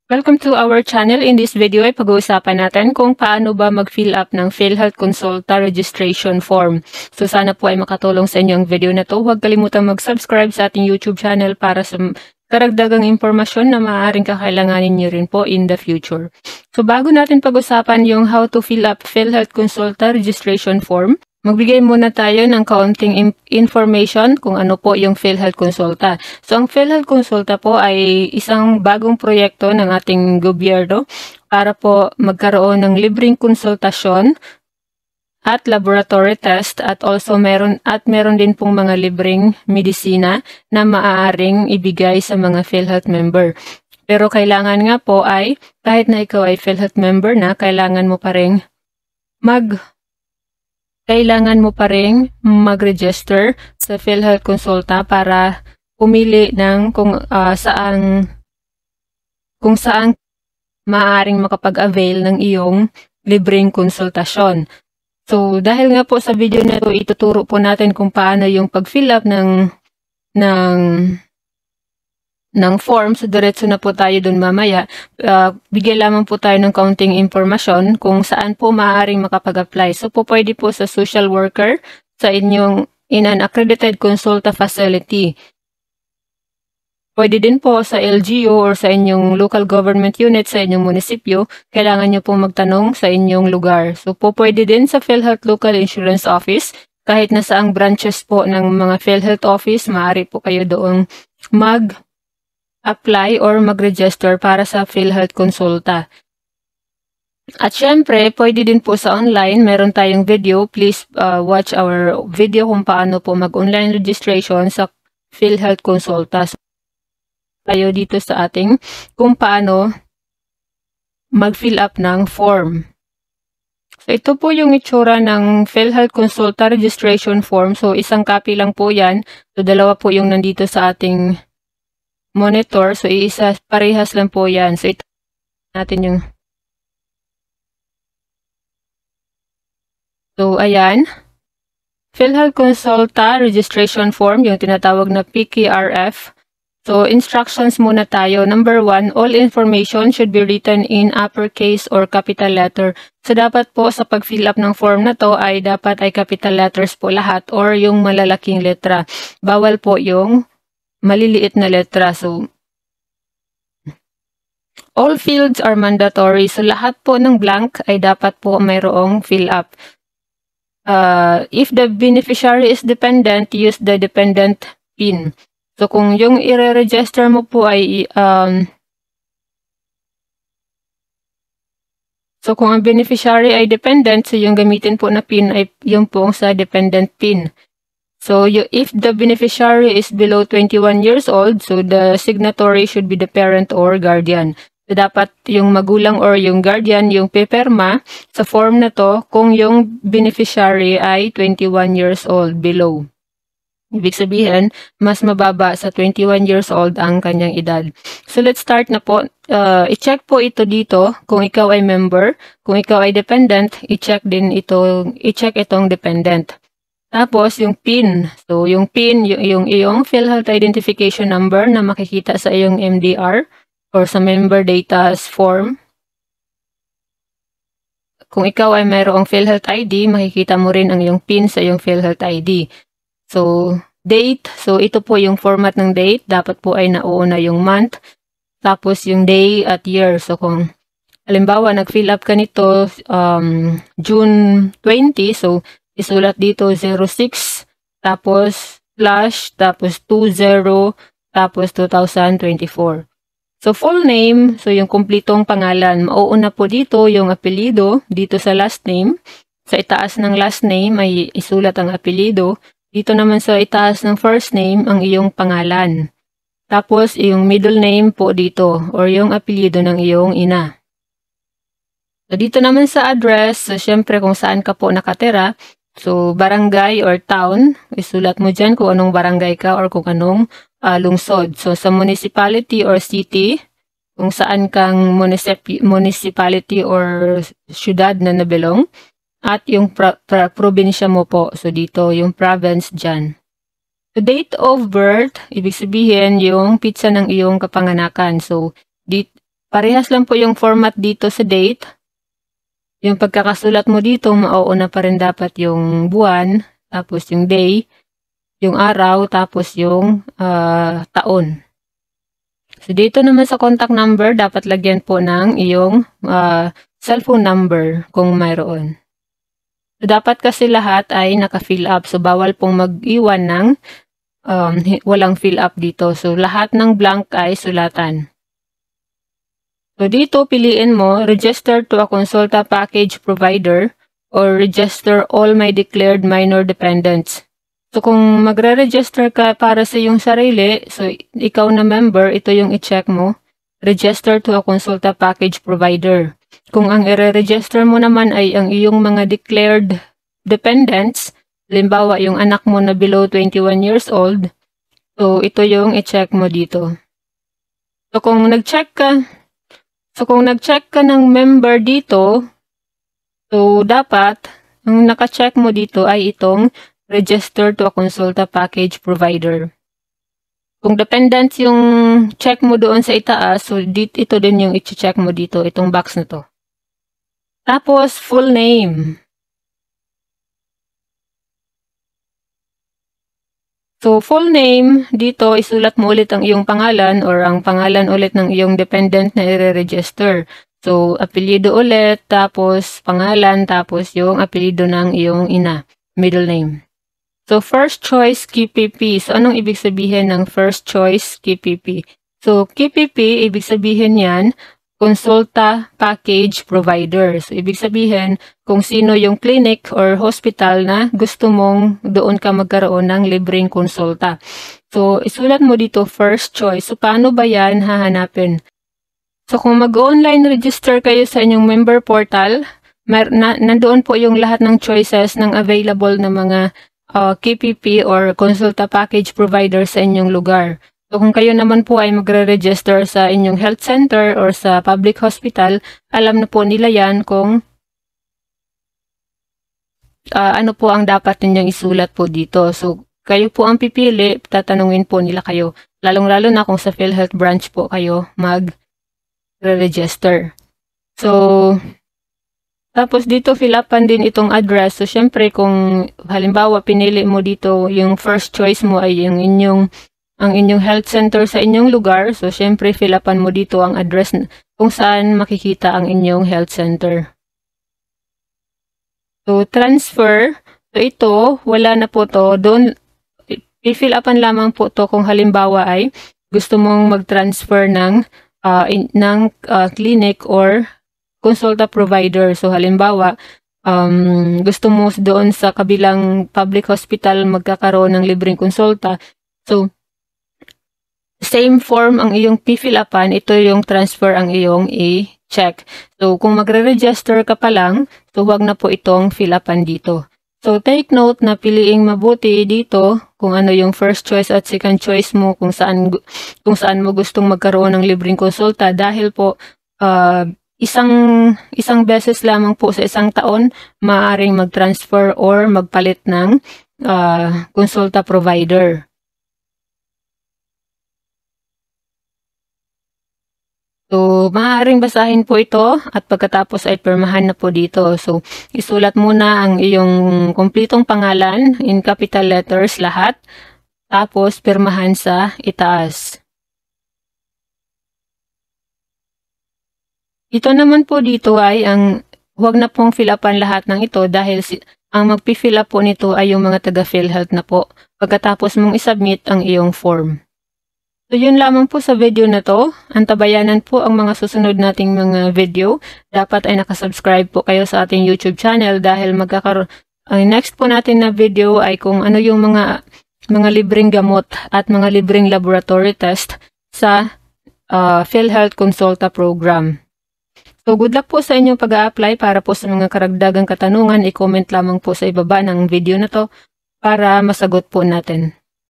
Welcome to our channel. In this video ay pag-uusapan natin kung paano ba mag-fill up ng PhilHealth Consulta registration form. So sana po ay makatulong sa inyo ang video na to. Huwag kalimutang mag-subscribe sa ating YouTube channel para sa karagdagang impormasyon na maaaring kakailanganin niyo rin po in the future. So bago natin pag-usapan yung how to fill up PhilHealth Consulta registration form, magbigay muna tayo ng kaunting information kung ano po yung PhilHealth Consulta. So ang PhilHealth Consulta po ay isang bagong proyekto ng ating gobyerno para po magkaroon ng libreng konsultasyon at laboratory test at also meron din pong mga libreng medisina na maaaring ibigay sa mga PhilHealth member. Pero kailangan nga po ay kahit na ikaw ay PhilHealth member na, kailangan mo pa ring mag-register sa PhilHealth Consulta para pumili ng kung saan maaaring makapag-avail ng iyong libreng konsultasyon. So dahil nga po sa video na ito, ituturo po natin kung paano yung pag-fill up ng form. So diretso na po tayo dun mamaya. Bigyan lamang po tayo ng kaunting informasyon kung saan po maaaring makapag-apply. So po pwede po sa social worker sa inyong in an accredited consulta facility. Pwede din po sa LGU or sa inyong local government unit sa inyong munisipyo. Kailangan nyo pong magtanong sa inyong lugar. So po pwede din sa PhilHealth Local Insurance Office. Kahit na saang branches po ng mga PhilHealth Office, maaari po kayo doong mag-apply or mag-register para sa PhilHealth Consulta. At syempre, pwede din po sa online. Meron tayong video. Please watch our video kung paano po mag-online registration sa PhilHealth Consulta. So, tayo dito sa ating kung paano mag-fill up ng form. So, ito po yung itsura ng PhilHealth Consulta registration form. So, isang copy lang po yan. So, dalawa po yung nandito sa ating monitor. So, parehas lang po yan. So, ito natin yung... So, ayan. PhilHealth Consulta registration form, yung tinatawag na PKRF. So, instructions muna tayo. Number 1, all information should be written in uppercase or capital letter. So, dapat po sa pag-fill up ng form na to ay dapat ay capital letters po lahat or yung malalaking letra. Bawal po yung maliliit na letra. So, all fields are mandatory. So, lahat po ng blank ay dapat po mayroong fill up. If the beneficiary is dependent, use the dependent PIN. So, kung yung i-register mo po ay, so kung ang beneficiary ay dependent, so yung gamitin po na PIN ay yung po sa dependent PIN. So, if the beneficiary is below 21 years old, so the signatory should be the parent or guardian. So, dapat yung magulang or yung guardian yung pipirma sa form na to kung yung beneficiary ay 21 years old below. Ibig sabihin, mas mababa sa 21 years old ang kanyang edad. So, let's start na po. I-check po ito dito kung ikaw ay member. Kung ikaw ay dependent, i-check itong dependent. Tapos, yung PIN. So, yung PIN, yung iyong PhilHealth Identification Number na makikita sa iyong MDR or sa member data form. Kung ikaw ay mayroong PhilHealth ID, makikita mo rin ang iyong PIN sa iyong PhilHealth ID. So, date. So, ito po yung format ng date. Dapat po ay nauuna yung month. Tapos, yung day at year. So, kung halimbawa, nag-fill up ka nito June 20. So, isulat dito 06. Tapos, slash. Tapos, 20. Tapos, 2024. So, full name. So, yung kumplitong pangalan. Mauuna po dito yung apelido. Dito sa last name. Sa itaas ng last name ay isulat ang apelido. Dito naman sa itaas ng first name, ang iyong pangalan. Tapos, yung middle name po dito, or yung apelyido ng iyong ina. So, dito naman sa address, so, syempre kung saan ka po nakatira, so, barangay or town, isulat mo dyan kung anong barangay ka or kung anong lungsod. So, sa municipality or city, kung saan kang municipality or syudad na nabilong, at yung probinsya mo po. So, dito yung province dyan. So, date of birth, ibig sabihin yung pitsa ng iyong kapanganakan. So, parehas lang po yung format dito sa date. Yung pagkakasulat mo dito, mauuna pa rin dapat yung buwan, tapos yung day, yung araw, tapos yung taon. So, dito naman sa contact number, dapat lagyan po ng iyong cellphone number kung mayroon. So, dapat kasi lahat ay naka-fill up. So, bawal pong mag-iwan ng walang fill up dito. So, lahat ng blank ay sulatan. So, dito piliin mo, register to a Consulta package provider or register all my declared minor dependents. So, kung magre-register ka para sa iyong sarili, so ikaw na member, ito yung i-check mo, register to a Consulta package provider. Kung ang i-register mo naman ay ang iyong mga declared dependents, halimbawa yung anak mo na below 21 years old, so ito yung i-check mo dito. So, kung nag-check ka ng member dito, so dapat, ang naka-check mo dito ay itong register to a Consulta package provider. Kung dependent yung check mo doon sa itaas, so ito din yung i-check mo dito, itong box na to. Tapos, full name. So, full name, dito isulat mo ulit ang iyong pangalan or ang pangalan ulit ng iyong dependent na i-register. So, apelyido ulit, tapos pangalan, tapos yung apelyido ng iyong ina, middle name. So, first choice KPP. So, anong ibig sabihin ng first choice KPP? So, KPP, ibig sabihin yan, Consulta package provider. So, ibig sabihin kung sino yung clinic or hospital na gusto mong doon ka magkaroon ng libreng konsulta. So, isulat mo dito first choice. So, paano ba yan hahanapin? So, kung mag-online register kayo sa inyong member portal, nandoon po yung lahat ng choices ng available na mga KPP or consulta package provider sa inyong lugar. So, kung kayo naman po ay magre-register sa inyong health center or sa public hospital, alam na po nila yan kung ano po ang dapat ninyong isulat po dito. So, kayo po ang pipili, tatanungin po nila kayo. Lalong-lalo na kung sa PhilHealth branch po kayo mag-register. So, tapos dito fill upan din itong address. So, syempre kung halimbawa pinili mo dito yung first choice mo ay yung ang inyong health center sa inyong lugar. So, syempre fill upan mo dito ang address kung saan makikita ang inyong health center. So, transfer. So, ito, wala na po to. Doon, i-fill upan lamang po to kung halimbawa ay gusto mong mag-transfer ng clinic or consulta provider. So, halimbawa, gusto mo doon sa kabilang public hospital magkakaroon ng libreng konsulta. So, same form ang iyong i-fill upan, ito yung transfer ang iyong i-check. So, kung magre-register ka pa lang, so huwag na po itong fill upan dito. So, take note na piliing mabuti dito kung ano yung first choice at second choice mo, kung saan mo gustong magkaroon ng libreng konsulta dahil po isang beses lamang po sa isang taon maaaring mag-transfer or magpalit ng konsulta provider. So, maaaring basahin po ito at pagkatapos ay pirmahan na po dito. So, isulat muna ang iyong kumpletong pangalan in capital letters lahat. Tapos, pirmahan sa itaas. Ito naman po dito ay huwag na pong fill upan lahat ng ito dahil ang magpi-fill up po nito ay yung mga taga PhilHealth na po. Pagkatapos mong isubmit ang iyong form. So, yun lamang po sa video na to. Antabayanan po ang mga susunod nating mga video. Dapat ay nakasubscribe po kayo sa ating YouTube channel dahil ang next po natin na video ay kung ano yung mga libreng gamot at mga libreng laboratory test sa PhilHealth Consulta Program. So, good luck po sa inyong pag-a-apply. Para po sa mga karagdagang katanungan, i-comment lamang po sa ibaba ng video na to para masagot po natin.